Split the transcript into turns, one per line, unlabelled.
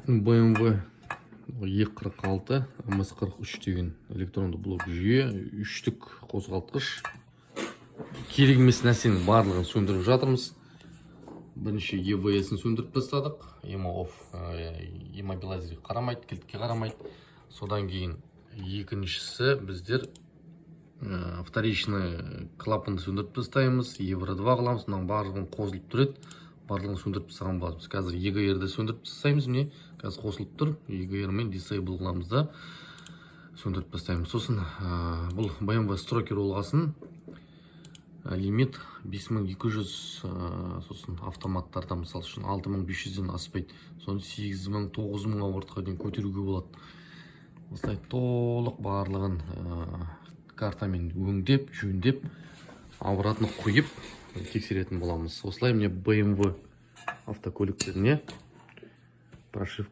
BMW E46 MS43 деген электронды блок жүйе, үштік қозғалтқыш. Керек емес нәрсенің барлығын сөндіріп жатырмыз. Бірінші EBS-ін сөндіріп тастадық. Иммобилайзерге қарамайды, кілтке қарамайды. Содан кейін екіншісі біздер вторичный клапанды сөндіріп тастаймыз. Евро 2 қыламыз. Мұның барлығын қосылып тұрады. Барлығын сөндіріп тастаған болады. Біз қазір EGR-ді сөндіріп тастаймыз. Міне, қазір қосылып тұр. EGR мен disable қыламыз да сөндіріп тастаймыз. Сосын бұл BMW строкер болғасын лимит 5200, сосын автоматтарда мысал үшін 6500-ден аспайды. Соны 8000, 9000 ортқа дейін көтеруге болады. Осылай толық барлығын картамен өңдеп, жөндеп, обратно қойып тексеретін боламыз. Осылай міне BMW автокөліктеріне прошивка